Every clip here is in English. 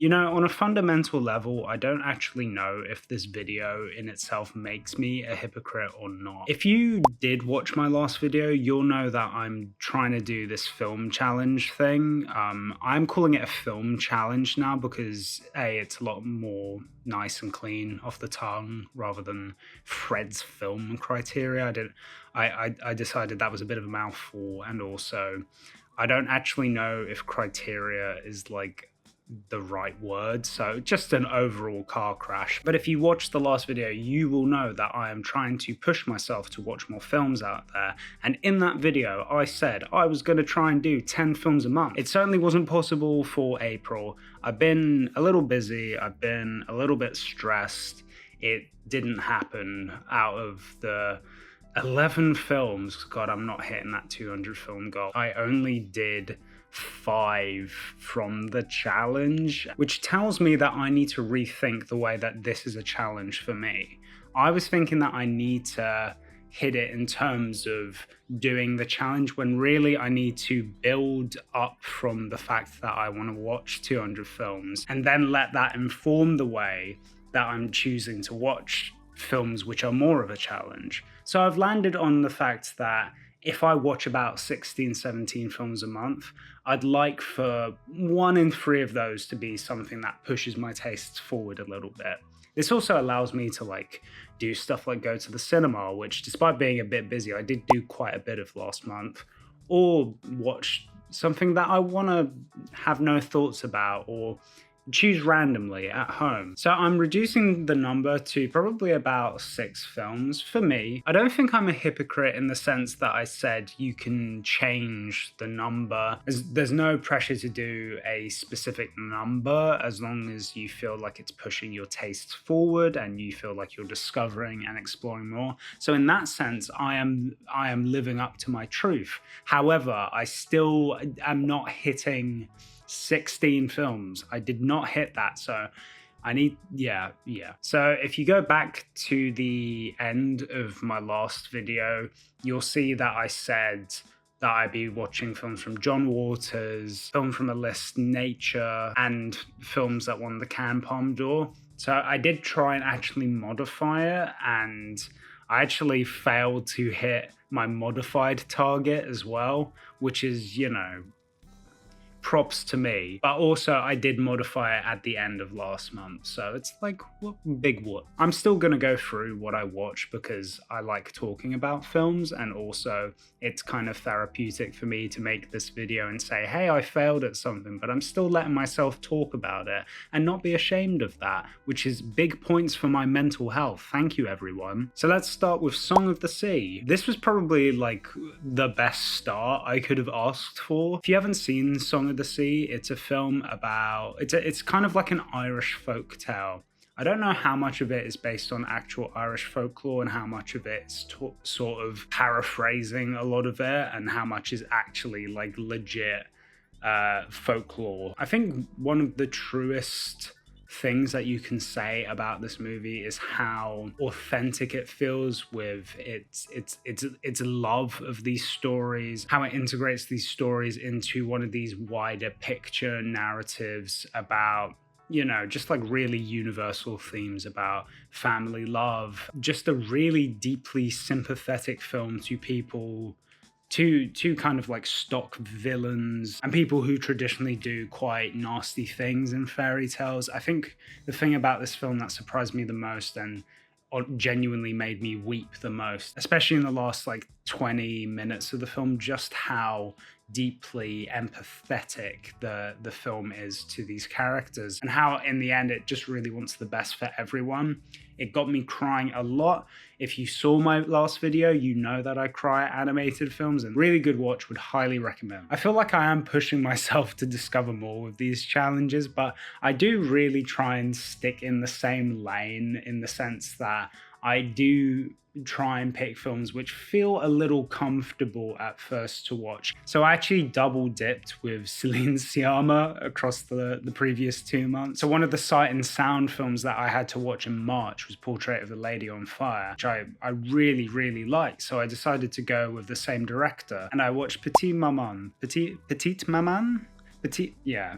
You know, on a fundamental level, I don't actually know if this video in itself makes me a hypocrite or not. If you did watch my last video, you'll know that I'm trying to do this film challenge thing. I'm calling it a film challenge now because A, it's a lot more nice and clean off the tongue rather than Fred's film criteria. I decided that was a bit of a mouthful, and also I don't actually know if criteria is like the right word, so just an overall car crash. But if you watch the last video, you will know that I am trying to push myself to watch more films out there, and in that video I said I was going to try and do 10 films a month. It certainly wasn't possible for April. I've been a little busy, I've been a little bit stressed. It didn't happen. Out of the 11 films, God, I'm not hitting that 200 film goal. I only did 5 from the challenge, which tells me that I need to rethink the way that this is a challenge for me. I was thinking that I need to hit it in terms of doing the challenge, when really I need to build up from the fact that I want to watch 200 films and then let that inform the way that I'm choosing to watch films which are more of a challenge. So I've landed on the fact that if I watch about 16, 17 films a month, I'd like for 1 in 3 of those to be something that pushes my tastes forward a little bit. This also allows me to like do stuff like go to the cinema, which despite being a bit busy, I did do quite a bit of last month, or watch something that I want to have no thoughts about, or choose randomly at home. So I'm reducing the number to probably about 6 films. For me, I don't think I'm a hypocrite in the sense that I said you can change the number. There's no pressure to do a specific number as long as you feel like it's pushing your tastes forward and you feel like you're discovering and exploring more. So in that sense, I am living up to my truth. However, I still am not hitting 16 films. I did not hit that, so I need, yeah. So if you go back to the end of my last video, you'll see that I said that I'd be watching films from John Waters, film from a list Nature, and films that won the Cannes Palme d'Or. So I did try and actually modify it, and I actually failed to hit my modified target as well, which is, you know, props to me. But also I did modify it at the end of last month, so it's like, what big what. I'm still gonna go through what I watch because I like talking about films, and also it's kind of therapeutic for me to make this video and say, hey, I failed at something, but I'm still letting myself talk about it and not be ashamed of that, which is big points for my mental health. Thank you, everyone. So let's start with Song of the Sea. This was probably like the best start I could have asked for. If you haven't seen Song of the Sea, it's a film about, it's kind of like an Irish folk tale. I don't know how much of it is based on actual Irish folklore and how much of it's sort of paraphrasing a lot of it, and how much is actually like legit folklore. I think one of the truest things that you can say about this movie is how authentic it feels with its love of these stories, how it integrates these stories into one of these wider picture narratives about, you know, just like really universal themes about family love. Just a really deeply sympathetic film to people, to kind of like stock villains and people who traditionally do quite nasty things in fairy tales. I think the thing about this film that surprised me the most and genuinely made me weep the most, especially in the last like 20 minutes of the film, just how deeply empathetic the film is to these characters, and how in the end it just really wants the best for everyone. It got me crying a lot. If you saw my last video, you know that I cry at animated films, and really good watch, would highly recommend. I feel like I am pushing myself to discover more with these challenges, but I do really try and stick in the same lane, in the sense that I do try and pick films which feel a little comfortable at first to watch. So I actually double dipped with Celine Sciamma across the previous 2 months. So one of the Sight and Sound films that I had to watch in March was Portrait of a Lady on Fire, which I really like. So I decided to go with the same director, and I watched Petite Maman. Yeah,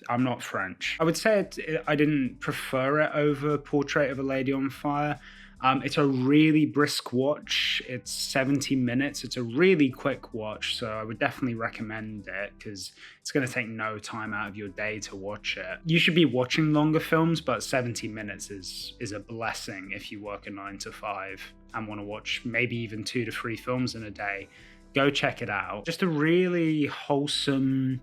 I'm not French. I would say I didn't prefer it over Portrait of a Lady on Fire. It's a really brisk watch. It's 70 minutes. It's a really quick watch, so I would definitely recommend it because it's going to take no time out of your day to watch it. You should be watching longer films, but 70 minutes is a blessing if you work a 9 to 5 and want to watch maybe even 2 to 3 films in a day. Go check it out. Just a really wholesome...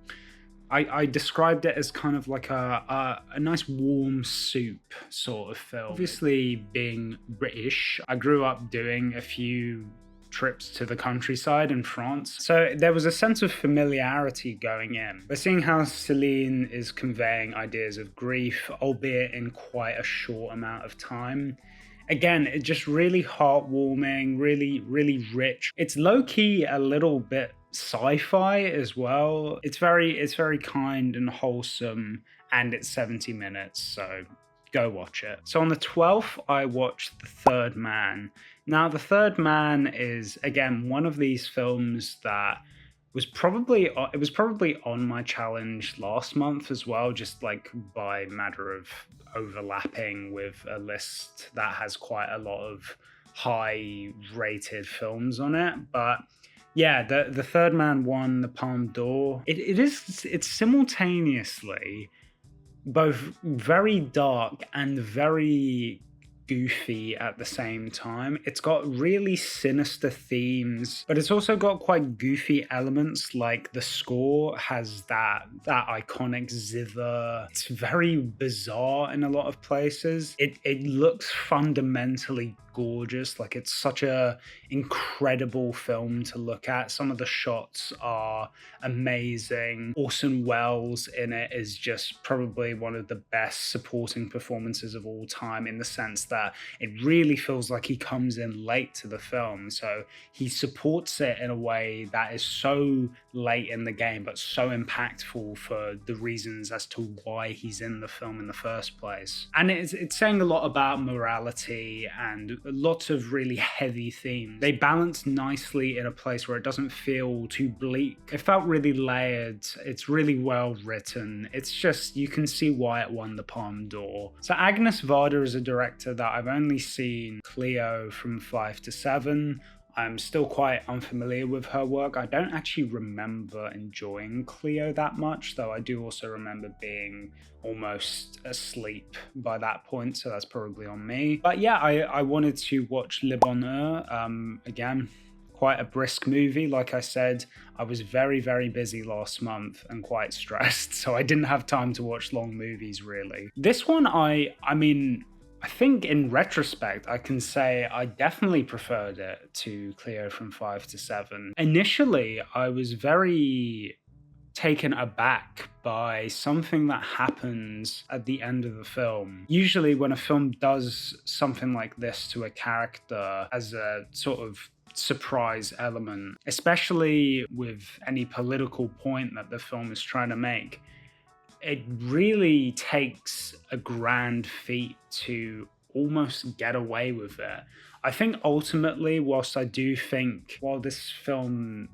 I described it as kind of like a nice warm soup sort of film. Obviously, being British, I grew up doing a few trips to the countryside in France. So there was a sense of familiarity going in. We're seeing how Celine is conveying ideas of grief, albeit in quite a short amount of time. Again, it's just really heartwarming, really, really rich. It's low-key a little bit sci-fi as well. It's very kind and wholesome, and it's 70 minutes, so go watch it. So on the 12th, I watched The Third Man. Now, The Third Man is, again, one of these films that was probably on my challenge last month as well, just like by matter of overlapping with a list that has quite a lot of high rated films on it. But yeah, the Third Man won the Palme d'Or. It's simultaneously both very dark and very goofy at the same time. It's got really sinister themes, but it's also got quite goofy elements, like the score has that iconic zither. It's very bizarre in a lot of places. It looks fundamentally gorgeous. Like, it's such a incredible film to look at. Some of the shots are amazing. Orson Welles in it is just probably one of the best supporting performances of all time, in the sense that it really feels like he comes in late to the film. So he supports it in a way that is so late in the game, but so impactful for the reasons as to why he's in the film in the first place. And it's saying a lot about morality and lots of really heavy themes. They balance nicely in a place where it doesn't feel too bleak. It felt really layered. It's really well written. It's just, you can see why it won the Palme d'Or. So Agnes Varda is a director that I've only seen Cleo from 5 to 7. I'm still quite unfamiliar with her work. I don't actually remember enjoying Cleo that much, though I do also remember being almost asleep by that point, so that's probably on me. But yeah, I wanted to watch Le Bonheur. Again, quite a brisk movie. Like I said, I was very, very busy last month and quite stressed, so I didn't have time to watch long movies, really. This one, I mean, I think in retrospect, I can say I definitely preferred it to Cleo from 5 to 7. Initially, I was very taken aback by something that happens at the end of the film. Usually when a film does something like this to a character as a sort of surprise element, especially with any political point that the film is trying to make, it really takes a grand feat to almost get away with it. I think ultimately, whilst I do think while this film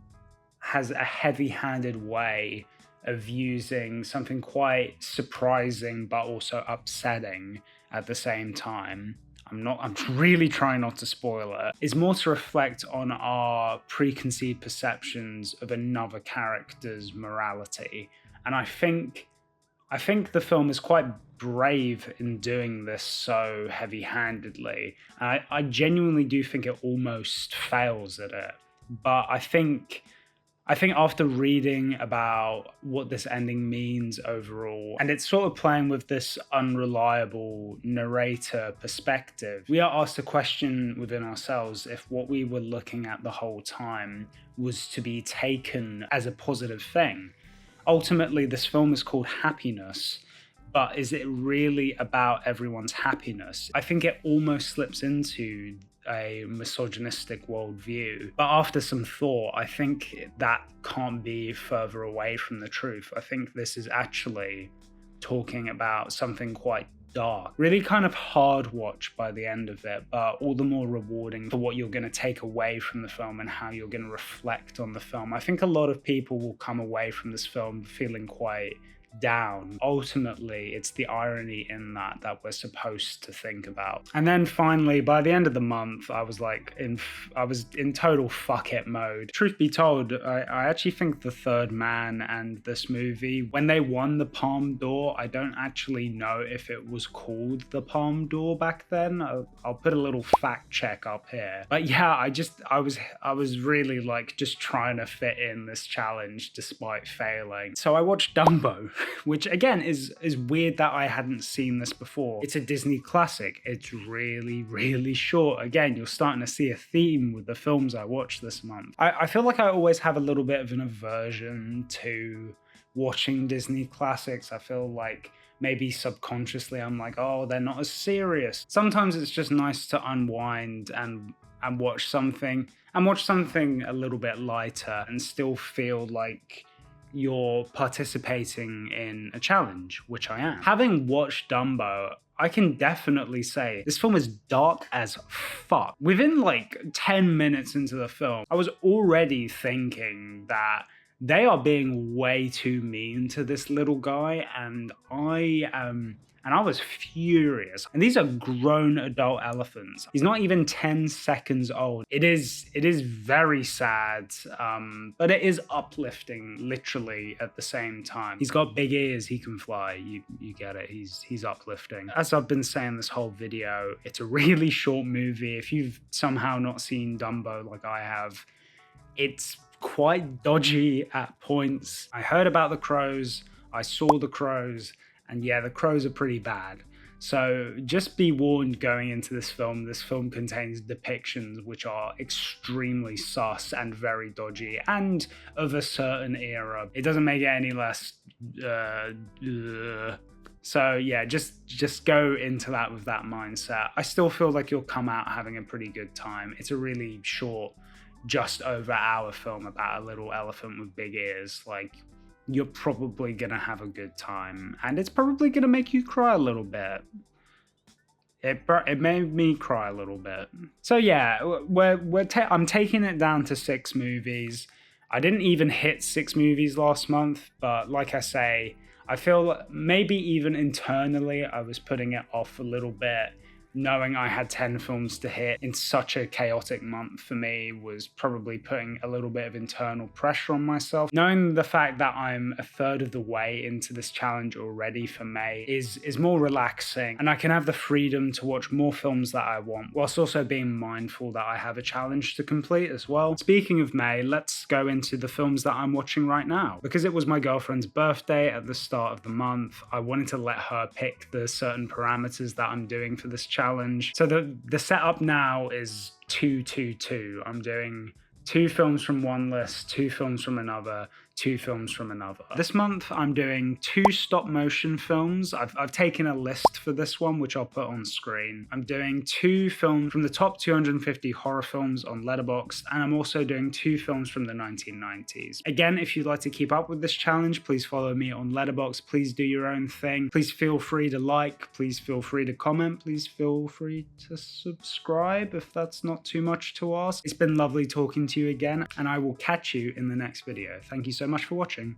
has a heavy-handed way of using something quite surprising but also upsetting at the same time, I'm really trying not to spoil it, is more to reflect on our preconceived perceptions of another character's morality. And I think the film is quite brave in doing this so heavy-handedly. I genuinely do think it almost fails at it. But I think after reading about what this ending means overall, and it's sort of playing with this unreliable narrator perspective, we are asked a question within ourselves if what we were looking at the whole time was to be taken as a positive thing. Ultimately, this film is called Happiness, but is it really about everyone's happiness? I think it almost slips into a misogynistic worldview. But after some thought, I think that can't be further away from the truth. I think this is actually talking about something quite dark. Really kind of hard watch by the end of it, but all the more rewarding for what you're going to take away from the film and how you're going to reflect on the film. I think a lot of people will come away from this film feeling quite down. Ultimately, it's the irony in that we're supposed to think about. And then finally, by the end of the month, I was in total fuck it mode. Truth be told, I actually think The Third Man and this movie, when they won the Palme d'Or, I don't actually know if it was called the Palme d'Or back then. I'll put a little fact check up here. But yeah, I was really like just trying to fit in this challenge despite failing. So I watched Dumbo, which again is weird that I hadn't seen this before. It's a Disney classic. It's really, really short. Again, you're starting to see a theme with the films I watched this month. I feel like I always have a little bit of an aversion to watching Disney classics. I feel like maybe subconsciously I'm like, oh, they're not as serious. Sometimes it's just nice to unwind and watch something a little bit lighter and still feel like you're participating in a challenge, which I am. Having watched Dumbo, I can definitely say this film is dark as fuck. Within like 10 minutes into the film, I was already thinking that they are being way too mean to this little guy, and I was furious. And these are grown adult elephants. He's not even 10 seconds old. It is very sad, but it is uplifting, literally, at the same time. He's got big ears, he can fly. You get it, he's uplifting. As I've been saying this whole video, it's a really short movie. If you've somehow not seen Dumbo like I have, it's quite dodgy at points. I heard about the crows, I saw the crows, and yeah, the crows are pretty bad. So just be warned going into this film. This film contains depictions which are extremely sus and very dodgy and of a certain era. It doesn't make it any less So yeah, just go into that with that mindset. I still feel like you'll come out having a pretty good time. It's a really short, just over hour film about a little elephant with big ears. Like, you're probably gonna have a good time, and it's probably gonna make you cry a little bit. It made me cry a little bit. So yeah, I'm taking it down to 6 movies. I didn't even hit 6 movies last month, but like I say, I feel maybe even internally I was putting it off a little bit. Knowing I had 10 films to hit in such a chaotic month for me was probably putting a little bit of internal pressure on myself. Knowing the fact that I'm a third of the way into this challenge already for May is more relaxing, and I can have the freedom to watch more films that I want, whilst also being mindful that I have a challenge to complete as well. Speaking of May, let's go into the films that I'm watching right now. Because it was my girlfriend's birthday at the start of the month, I wanted to let her pick the certain parameters that I'm doing for this challenge. So the setup now is 2-2-2. I'm doing 2 films from one list, 2 films from another, 2 films from another. This month I'm doing 2 stop motion films. I've taken a list for this one, which I'll put on screen. I'm doing 2 films from the top 250 horror films on Letterboxd, and I'm also doing 2 films from the 1990s. Again, if you'd like to keep up with this challenge, please follow me on Letterboxd. Please do your own thing. Please feel free to like, please feel free to comment, please feel free to subscribe if that's not too much to ask. It's been lovely talking to you again, and I will catch you in the next video. Thank you so much for watching.